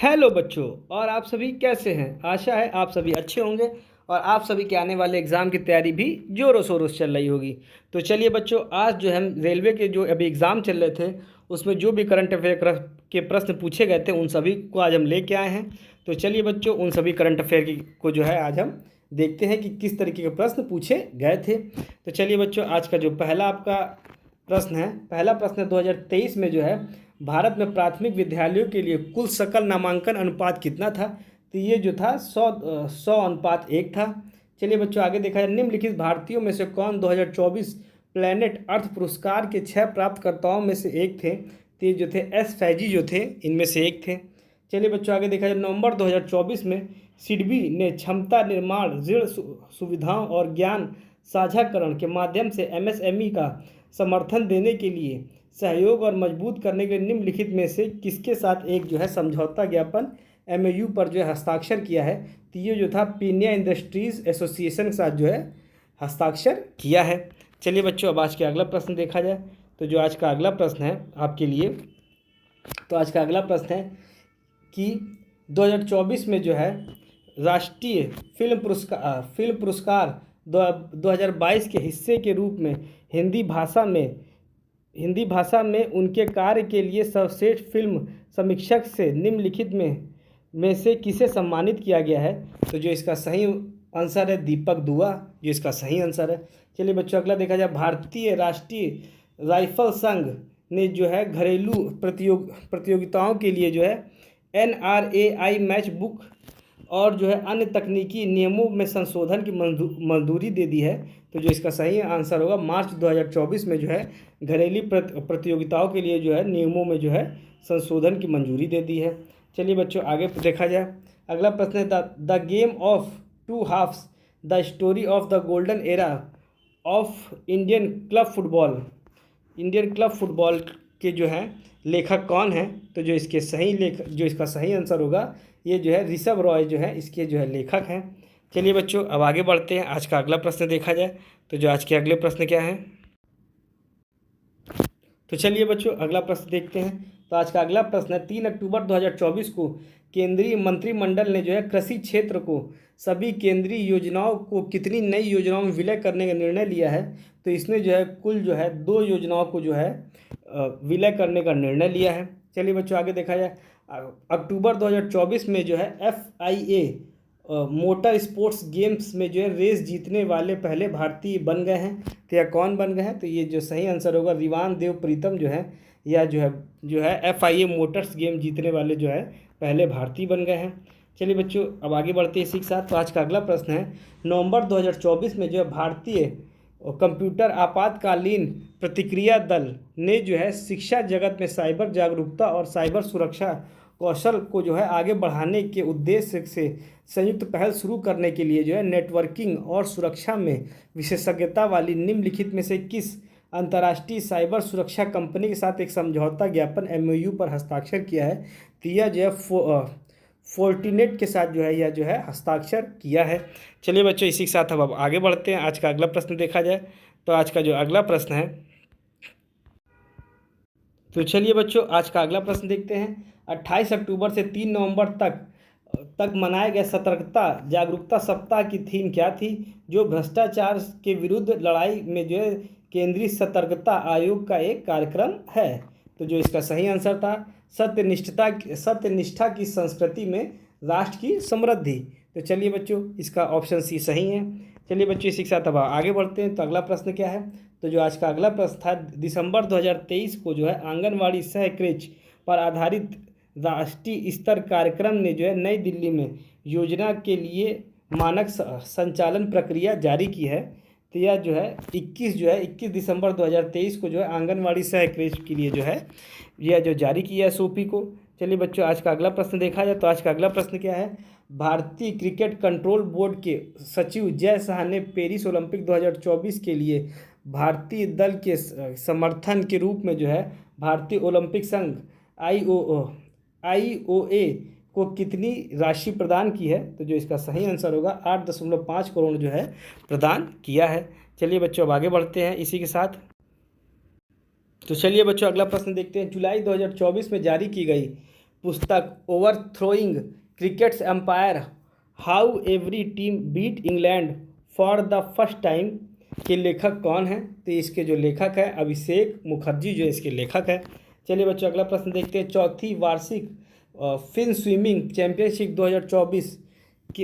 Hello बच्चों। और आप सभी कैसे हैं? आशा है आप सभी अच्छे होंगे और आप सभी के आने वाले एग्ज़ाम की तैयारी भी ज़ोरों शोरों से चल रही होगी। तो चलिए बच्चों, आज जो हम रेलवे के जो अभी एग्ज़ाम चल रहे थे उसमें जो भी करंट अफेयर के प्रश्न पूछे गए थे उन सभी को आज हम लेके आए हैं। तो चलिए बच्चों, उन सभी करंट अफेयर की को जो है आज हम देखते हैं कि किस तरीके के प्रश्न पूछे गए थे। तो चलिए बच्चों, आज का जो पहला आपका प्रश्न है, पहला प्रश्न 2023 में जो है भारत में प्राथमिक विद्यालयों के लिए कुल सकल नामांकन अनुपात कितना था? तो ये जो था 100:1 था। चलिए बच्चों, आगे देखा जाए, निम्नलिखित भारतीयों में से कौन 2024 प्लैनेट अर्थ पुरस्कार के 6 प्राप्तकर्ताओं में से एक थे? तो ये जो थे एस फैजी जो थे इनमें से एक थे। चलिए बच्चों, आगे देखा जाए, नवंबर 2024 में सिडबी ने क्षमता निर्माण, ऋण सुविधाओं और ज्ञान साझाकरण के माध्यम से एमएसएमई का समर्थन देने के लिए सहयोग और मजबूत करने के लिए निम्नलिखित में से किसके साथ एक जो है समझौता ज्ञापन एमओयू पर जो है हस्ताक्षर किया है? तो ये जो था पीनिया इंडस्ट्रीज़ एसोसिएशन के साथ जो है हस्ताक्षर किया है। चलिए बच्चों, अब आज के अगला प्रश्न देखा जाए। तो जो आज का अगला प्रश्न है आपके लिए, तो आज का अगला प्रश्न है कि 2024 में जो है राष्ट्रीय फिल्म पुरस्कार 2022 के हिस्से के रूप में हिंदी भाषा में उनके कार्य के लिए सर्वश्रेष्ठ फिल्म समीक्षक से निम्नलिखित में से किसे सम्मानित किया गया है? तो जो इसका सही आंसर है दीपक दुआ, जो इसका सही आंसर है। चलिए बच्चों, अगला देखा जाए, भारतीय राष्ट्रीय राइफल संघ ने जो है घरेलू प्रतियोगिताओं के लिए जो है NRAI मैच बुक और जो है अन्य तकनीकी नियमों में संशोधन की मंजूरी दे दी है। तो जो इसका सही आंसर होगा, मार्च 2024 में जो है घरेलू प्रतियोगिताओं के लिए जो है नियमों में जो है संशोधन की मंजूरी दे दी है। चलिए बच्चों, आगे देखा जाए, अगला प्रश्न है the game of two halves, the story of the golden era of Indian club football के जो है लेखक कौन है? तो जो इसका सही आंसर होगा, ये जो है ऋषभ रॉय जो है इसके जो है लेखक हैं। चलिए बच्चों, अब आगे बढ़ते हैं, आज का अगला प्रश्न देखा जाए। तो जो आज के अगले प्रश्न क्या है, तो चलिए बच्चों अगला प्रश्न देखते हैं। तो आज का अगला प्रश्न है, 3 अक्टूबर 2024 को केंद्रीय मंत्रिमंडल ने जो है कृषि क्षेत्र को सभी केंद्रीय योजनाओं को कितनी नई योजनाओं में विलय करने का निर्णय लिया है? तो इसने जो है कुल जो है 2 योजनाओं को जो है विलय करने का निर्णय लिया है। चलिए बच्चों, आगे देखा जाए, अक्टूबर 2024 में जो है FIA मोटर स्पोर्ट्स गेम्स में जो है रेस जीतने वाले पहले भारतीय बन गए हैं। तो यह कौन बन गए हैं? तो ये जो सही आंसर होगा, रिवान देव प्रीतम जो है या जो है FIA मोटर्स गेम जीतने वाले जो है पहले भारतीय बन गए हैं। चलिए बच्चों, अब आगे बढ़ते हैं इसी के साथ। तो आज का अगला प्रश्न है, नवंबर 2024 में जो है भारतीय कंप्यूटर आपातकालीन प्रतिक्रिया दल ने जो है शिक्षा जगत में साइबर जागरूकता और साइबर सुरक्षा कौशल को जो है आगे बढ़ाने के उद्देश्य से संयुक्त पहल शुरू करने के लिए जो है नेटवर्किंग और सुरक्षा में विशेषज्ञता वाली निम्नलिखित में से किस अंतर्राष्ट्रीय साइबर सुरक्षा कंपनी के साथ एक समझौता ज्ञापन MOU पर हस्ताक्षर किया है? तो यह जो है फोर्टिनेट के साथ जो है यह जो है हस्ताक्षर किया है। चलिए बच्चों, इसी के साथ अब आगे बढ़ते हैं, आज का अगला प्रश्न देखा जाए। तो आज का जो अगला प्रश्न है, तो चलिए बच्चों आज का अगला प्रश्न देखते हैं। 28 अक्टूबर से 3 नवंबर तक मनाए गए सतर्कता जागरूकता सप्ताह की थीम क्या थी? जो भ्रष्टाचार के विरुद्ध लड़ाई में जो है केंद्रीय सतर्कता आयोग का एक कार्यक्रम है। तो जो इसका सही आंसर था, सत्यनिष्ठा की संस्कृति में राष्ट्र की समृद्धि। तो चलिए बच्चों, इसका ऑप्शन सी सही है। चलिए बच्चों, इसी के साथ अब आगे बढ़ते हैं। तो अगला प्रश्न क्या है? तो जो आज का अगला प्रश्न था, दिसंबर 2023 को जो है आंगनवाड़ी सह क्रेच पर आधारित राष्ट्रीय स्तर कार्यक्रम ने जो है नई दिल्ली में योजना के लिए मानक संचालन प्रक्रिया जारी की है। तो यह जो है 21 दिसंबर 2023 को जो है आंगनवाड़ी सह क्रेच के लिए जो है यह जो जारी किया है SOP को। चलिए बच्चों, आज का अगला प्रश्न देखा जाए। तो आज का अगला प्रश्न क्या है? भारतीय क्रिकेट कंट्रोल बोर्ड के सचिव जय शाह ने पेरिस ओलंपिक 2024 के लिए भारतीय दल के समर्थन के रूप में जो है भारतीय ओलंपिक संघ IOA को कितनी राशि प्रदान की है? तो जो इसका सही आंसर होगा, 8.5 करोड़ जो है प्रदान किया है। चलिए बच्चों, अब आगे बढ़ते हैं इसी के साथ। तो चलिए बच्चों, अगला प्रश्न देखते हैं। जुलाई 2024 में जारी की गई पुस्तक over throwing cricket's empire, how every team beat England for the first time के लेखक कौन हैं? तो इसके जो लेखक है अभिषेक मुखर्जी जो इसके लेखक है। चलिए बच्चों अगला प्रश्न देखते हैं। चौथी वार्षिक फिन स्विमिंग चैंपियनशिप 2024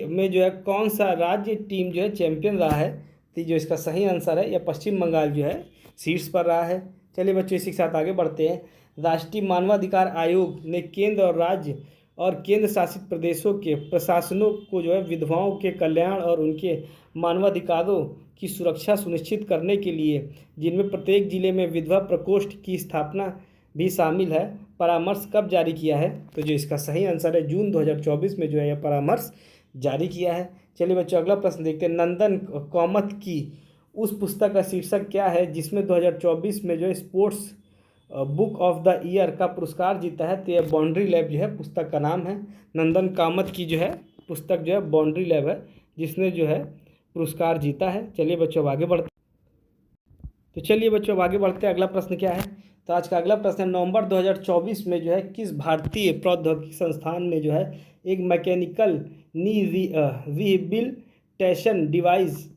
में जो है कौन सा राज्य टीम जो है चैंपियन रहा है? तो जो इसका सही आंसर है, यह पश्चिम बंगाल जो है शीर्ष पर रहा है। चलिए बच्चों इसी के साथ आगे बढ़ते हैं। राष्ट्रीय मानवाधिकार आयोग ने केंद्र और राज्य और केंद्र शासित प्रदेशों के प्रशासनों को जो है विधवाओं के कल्याण और उनके मानवाधिकारों की सुरक्षा सुनिश्चित करने के लिए, जिनमें प्रत्येक जिले में विधवा प्रकोष्ठ की स्थापना भी शामिल है, परामर्श कब जारी किया है? तो जो इसका सही आंसर है जून 2024 में जो है यह परामर्श जारी किया है। चलिए बच्चों अगला प्रश्न देखते हैं। नंदन कामत की उस पुस्तक का शीर्षक क्या है जिसमें 2024 में जो है sports book of the year का पुरस्कार जीता है? तो यह बाउंड्री लैब जो है पुस्तक का नाम है। नंदन कामत की जो है पुस्तक जो है बाउंड्री लैब है जिसने जो है पुरस्कार जीता है। चलिए बच्चों अब आगे बढ़ते हैं। अगला प्रश्न क्या है? तो आज का अगला प्रश्न है, नवंबर 2024 में जो है किस भारतीय प्रौद्योगिकी संस्थान ने जो है एक मैकेनिकल नी रिहेबिलिटेशन डिवाइस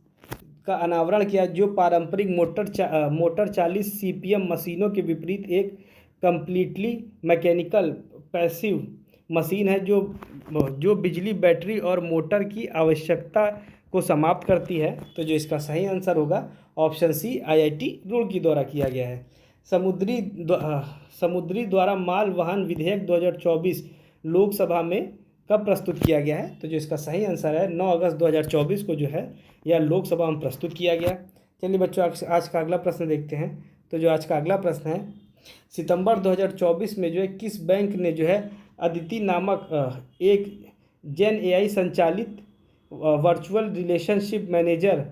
का अनावरण किया, जो पारंपरिक मोटर चालित सीपीएम मशीनों के विपरीत एक कम्प्लीटली मैकेनिकल पैसिव मशीन है जो बिजली, बैटरी और मोटर की आवश्यकता को समाप्त करती है? तो जो इसका सही आंसर होगा ऑप्शन सी, आईआईटी रुड़की द्वारा किया गया है। समुद्री द्वारा माल वाहन विधेयक 2024 लोकसभा में कब प्रस्तुत किया गया है? तो जो इसका सही आंसर है 9 अगस्त 2024 को जो है यह लोकसभा में प्रस्तुत किया गया। चलिए बच्चों आज का अगला प्रश्न देखते हैं। तो जो आज का अगला प्रश्न है, सितंबर 2024 में जो है किस बैंक ने जो है अदिति नामक एक जेन एआई संचालित वर्चुअल रिलेशनशिप मैनेजर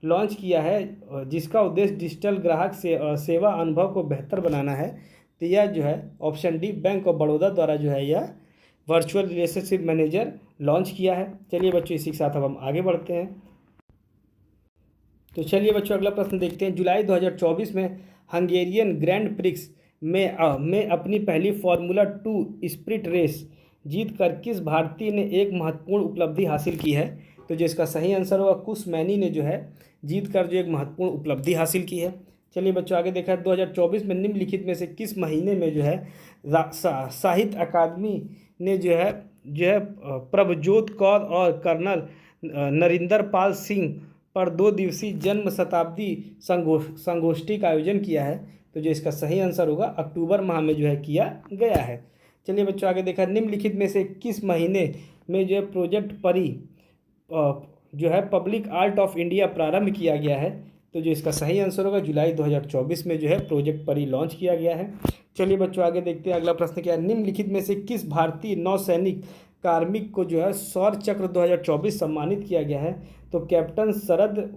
लॉन्च किया है, जिसका उद्देश्य डिजिटल ग्राहक सेवा अनुभव को बेहतर बनाना है? तो यह जो है option D, bank of Baroda द्वारा जो है यह वर्चुअल रिलेशनशिप मैनेजर लॉन्च किया है। चलिए बच्चों इसी के साथ अब हम आगे बढ़ते हैं। तो चलिए बच्चों अगला प्रश्न देखते हैं। जुलाई 2024 में हंगेरियन ग्रैंड प्रिक्स में अपनी पहली फार्मूला 2 स्प्रिट रेस जीत कर किस भारतीय ने एक महत्वपूर्ण उपलब्धि हासिल की है? तो जो इसका सही आंसर होगा कुश मैनी ने जो है जीत कर जो एक महत्वपूर्ण उपलब्धि हासिल की है। चलिए बच्चों आगे देखा है। 2024 में निम्नलिखित में से किस महीने में जो है साहित्य अकादमी ने जो है प्रभजोत कौर और कर्नल नरिंदर पाल सिंह पर 2 दिवसीय जन्म शताब्दी संगोष्ठी का आयोजन किया है? तो जो इसका सही आंसर होगा अक्टूबर माह में जो है किया गया है। चलिए बच्चों आगे देखा, निम्नलिखित में से किस महीने में जो है प्रोजेक्ट परी जो है पब्लिक आर्ट ऑफ इंडिया प्रारंभ किया गया है? तो जो इसका सही आंसर होगा जुलाई 2024 में जो है प्रोजेक्ट परी लॉन्च किया गया है। चलिए बच्चों आगे देखते हैं। अगला प्रश्न क्या है? निम्नलिखित में से किस भारतीय नौसैनिक कार्मिक को जो है सौर चक्र 2024 सम्मानित किया गया है? तो कैप्टन शरद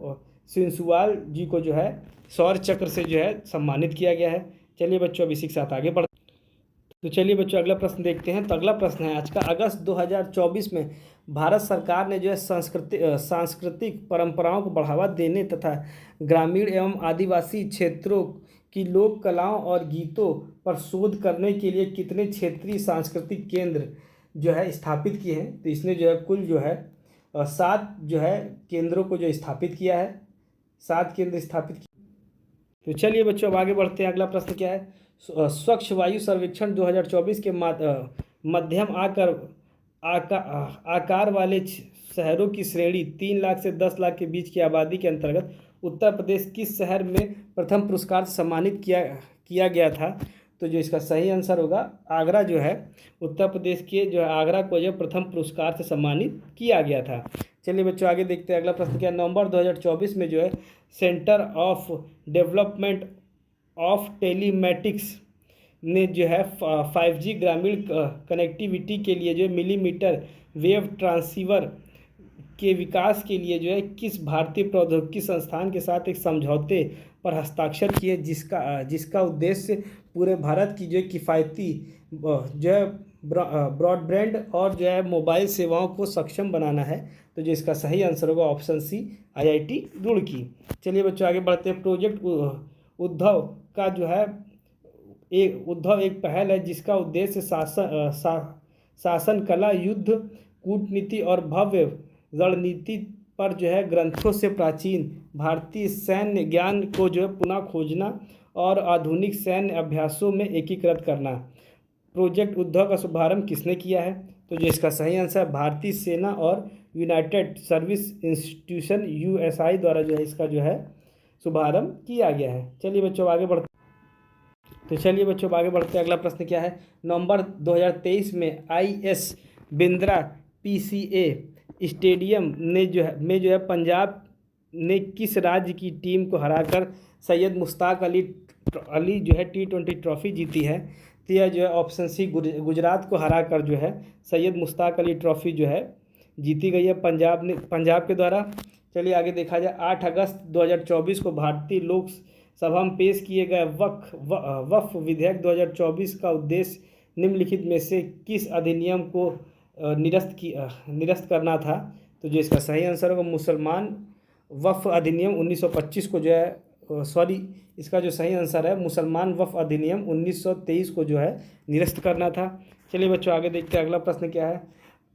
सिंसुवाल जी को जो है सौर चक्र से जो है सम्मानित किया गया है। चलिए बच्चों अब इसी के साथ आगे बढ़ते। तो चलिए बच्चों अगला प्रश्न देखते हैं। तो अगला प्रश्न है आज का, अगस्त 2024 में भारत सरकार ने जो है सांस्कृतिक परंपराओं को बढ़ावा देने तथा ग्रामीण एवं आदिवासी क्षेत्रों की लोक कलाओं और गीतों पर शोध करने के लिए कितने क्षेत्रीय सांस्कृतिक केंद्र जो है स्थापित किए हैं? तो इसने जो है कुल जो है 7 जो है केंद्रों को जो स्थापित किया है, 7 केंद्र स्थापित किए। तो चलिए बच्चों अब आगे बढ़ते हैं। अगला प्रश्न क्या है? स्वच्छ वायु सर्वेक्षण 2024 के मध्यम आकार वाले शहरों की श्रेणी 3 लाख से 10 लाख के बीच की आबादी के अंतर्गत उत्तर प्रदेश किस शहर में प्रथम पुरस्कार से सम्मानित किया गया था? तो जो इसका सही आंसर होगा आगरा जो है उत्तर प्रदेश के जो है आगरा को जो प्रथम पुरस्कार से सम्मानित किया गया था। चलिए बच्चों आगे देखते हैं। अगला प्रश्न क्या है? नवंबर 2024 में जो है centre of development of telematics ने जो है 5G ग्रामीण कनेक्टिविटी के लिए जो मिलीमीटर वेव ट्रांसीवर के विकास के लिए जो है किस भारतीय प्रौद्योगिकी संस्थान के साथ एक समझौते पर हस्ताक्षर किए, जिसका उद्देश्य पूरे भारत की जो किफ़ायती जो है ब्रॉडबैंड और जो है मोबाइल सेवाओं को सक्षम बनाना है? तो जो इसका सही आंसर होगा ऑप्शन सी, आईआईटी रुड़की। चलिए बच्चों आगे बढ़ते हैं। प्रोजेक्ट उद्धव का जो है एक पहल है जिसका उद्देश्य शासन कला, युद्ध, कूटनीति और भव्य रणनीति पर जो है ग्रंथों से प्राचीन भारतीय सैन्य ज्ञान को जो है पुनः खोजना और आधुनिक सैन्य अभ्यासों में एकीकृत करना। प्रोजेक्ट उद्धव का शुभारंभ किसने किया है? तो जो इसका सही आंसर है भारतीय सेना और यूनाइटेड सर्विस इंस्टीट्यूशन यूएसआई द्वारा जो है इसका जो है शुभारंभ किया गया है। चलिए बच्चों आगे बढ़ते हैं। अगला प्रश्न क्या है? नवंबर 2023 में आईएस बिंद्रा पीसीए स्टेडियम में जो है पंजाब ने किस राज्य की टीम को हराकर सैयद मुश्ताक अली जो है T20 ट्रॉफी जीती है? तो यह जो है ऑप्शन सी गुजरात को हराकर जो है सैयद मुश्ताक अली ट्रॉफी जो है जीती गई है पंजाब के द्वारा। चलिए आगे देखा जाए। 8 अगस्त 2024 को भारतीय लोकसभा में पेश किए गए वक्फ विधेयक 2024 का उद्देश्य निम्नलिखित में से किस अधिनियम को निरस्त करना था? तो जो इसका सही आंसर होगा मुसलमान वक्फ अधिनियम 1925 को जो है इसका जो सही आंसर है मुसलमान वक्फ अधिनियम 1923 को जो है निरस्त करना था। चलिए बच्चों आगे देखते हैं अगला प्रश्न क्या है।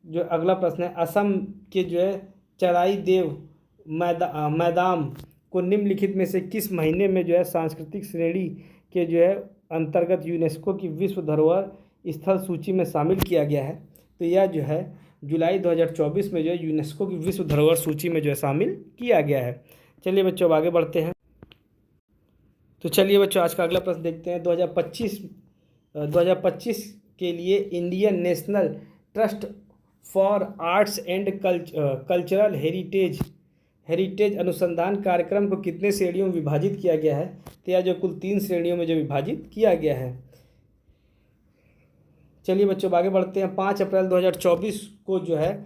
जो अगला प्रश्न है, असम के जो है चराई देव मैदाम को निम्नलिखित में से किस महीने में जो है सांस्कृतिक श्रेणी के जो है अंतर्गत यूनेस्को की विश्व धरोहर स्थल सूची में शामिल किया गया है? तो यह जो है जुलाई 2024 में जो है यूनेस्को की विश्व धरोहर सूची में जो है शामिल किया गया है। चलिए बच्चों अब आगे बढ़ते हैं। तो चलिए बच्चों आज का अगला प्रश्न देखते हैं। 2025 के लिए Indian national trust for arts and cultural heritage अनुसंधान कार्यक्रम को कितने श्रेणियों में विभाजित किया गया है? तो यह जो कुल 3 श्रेणियों में जो विभाजित किया गया है। चलिए बच्चों आगे बढ़ते हैं। 5 अप्रैल 2024 को जो है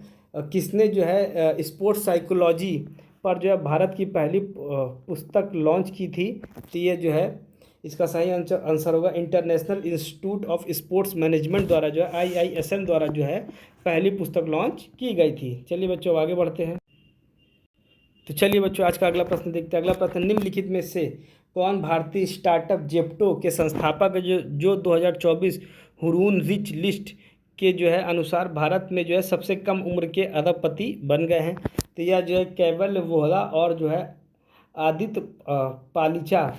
किसने जो है स्पोर्ट्स साइकोलॉजी पर जो है भारत की पहली पुस्तक लॉन्च की थी? तो ये जो है इसका सही आंसर होगा international institute of sports management द्वारा जो है IISM द्वारा जो है पहली पुस्तक लॉन्च की गई थी। चलिए बच्चों आगे बढ़ते हैं। तो चलिए बच्चों आज का अगला प्रश्न देखते हैं। अगला प्रश्न, निम्नलिखित में से कौन भारतीय स्टार्टअप जेप्टो के संस्थापक जो 2024 हुरून रिच लिस्ट के जो है अनुसार भारत में जो है सबसे कम उम्र के अरबपति बन गए हैं? तो यह जो है केवल वोहरा और जो है आदित्य पालीचा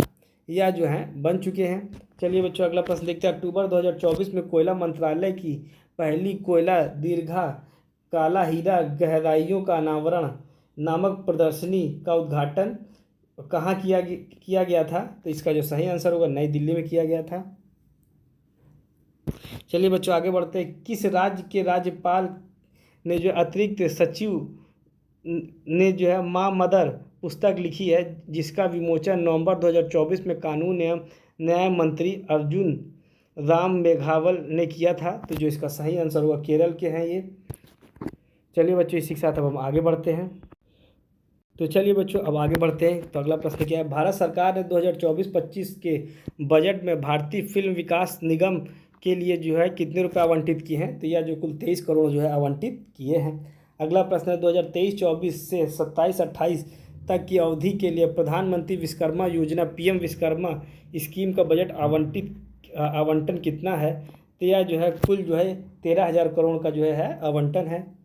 यह जो हैं बन चुके हैं। चलिए बच्चों अगला प्रश्न देखते हैं। अक्टूबर 2024 में कोयला मंत्रालय की पहली कोयला दीर्घा काला हीरा गहराइयों का अनावरण नामक प्रदर्शनी का उद्घाटन कहाँ किया गया था? तो इसका जो सही आंसर होगा नई दिल्ली में किया गया था। चलिए बच्चों आगे बढ़ते हैं। किस राज्य के राज्यपाल ने जो अतिरिक्त सचिव ने जो है माँ मदर पुस्तक लिखी है जिसका विमोचन नवंबर 2024 में कानून एवं न्याय मंत्री अर्जुन राम मेघवाल ने किया था? तो जो इसका सही आंसर होगा केरल के हैं ये। चलिए बच्चों इसी के साथ अब हम आगे बढ़ते हैं। तो चलिए बच्चों अब आगे बढ़ते हैं। तो अगला प्रश्न क्या है? भारत सरकार ने 2024-25 के बजट में भारतीय फिल्म विकास निगम के लिए जो है कितने रुपए आवंटित किए हैं? तो यह जो कुल 23 करोड़ जो है आवंटित किए हैं। अगला प्रश्न है 2023-24 से 27-28 तक की अवधि के लिए प्रधानमंत्री विश्वकर्मा योजना PM विश्वकर्मा स्कीम का बजट आवंटन कितना है? तो यह जो है कुल जो है 13,000 करोड़ का जो है आवंटन है।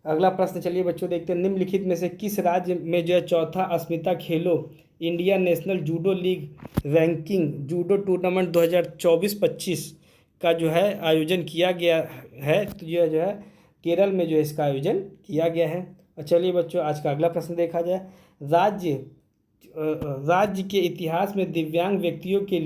अगला प्रश्न चलिए बच्चों देखते हैं। निम्नलिखित में से किस राज्य में जो है चौथा अस्मिता खेलो India national judo league ranking judo tournament 2024-25 का जो है आयोजन किया गया है? तो यह जो है केरल में जो है इसका आयोजन किया गया है। और चलिए बच्चों आज का अगला प्रश्न देखा जाए। राज्य के इतिहास में दिव्यांग व्यक्तियों के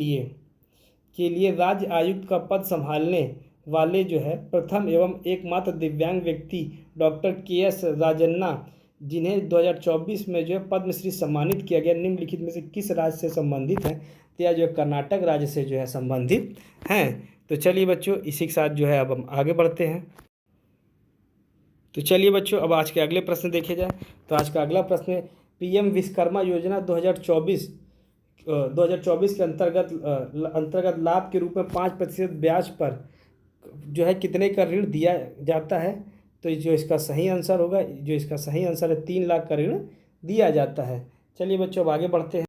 लिए राज्य आयुक्त का पद संभालने वाले जो है प्रथम एवं एकमात्र दिव्यांग व्यक्ति डॉक्टर KS राजन्ना जिन्हें 2024 में जो है पद्मश्री सम्मानित किया गया निम्नलिखित में से किस राज्य से संबंधित हैं? तो यह जो है कर्नाटक राज्य से जो है संबंधित हैं। तो चलिए बच्चों इसी के साथ जो है अब हम आगे बढ़ते हैं। तो चलिए बच्चों अब आज के अगले प्रश्न देखे जाए। तो आज का अगला प्रश्न है PM विश्वकर्मा योजना 2024 के अंतर्गत लाभ के रूप में 5% ब्याज पर जो है कितने का ऋण दिया जाता है? तो जो इसका सही आंसर होगा जो इसका सही आंसर है 3 लाख का ऋण दिया जाता है। चलिए बच्चों अब आगे बढ़ते हैं।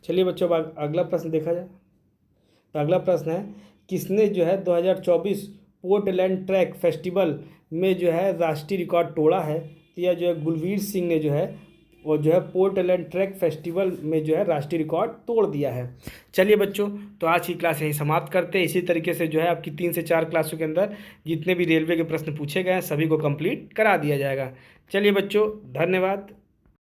चलिए बच्चों, अब अगला प्रश्न देखा जाए। तो अगला प्रश्न है, किसने जो है 2024 पोर्टलैंड ट्रैक फेस्टिवल में जो है राष्ट्रीय रिकॉर्ड तोड़ा है? तो यह जो है गुलवीर सिंह ने जो है वो जो है पोर्टलैंड ट्रैक फेस्टिवल में जो है राष्ट्रीय रिकॉर्ड तोड़ दिया है। चलिए बच्चों, तो आज की क्लास यहीं समाप्त करते हैं। इसी तरीके से जो है आपकी 3 से 4 क्लासों के अंदर जितने भी रेलवे के प्रश्न पूछे गए हैं सभी को कंप्लीट करा दिया जाएगा। चलिए बच्चों, धन्यवाद।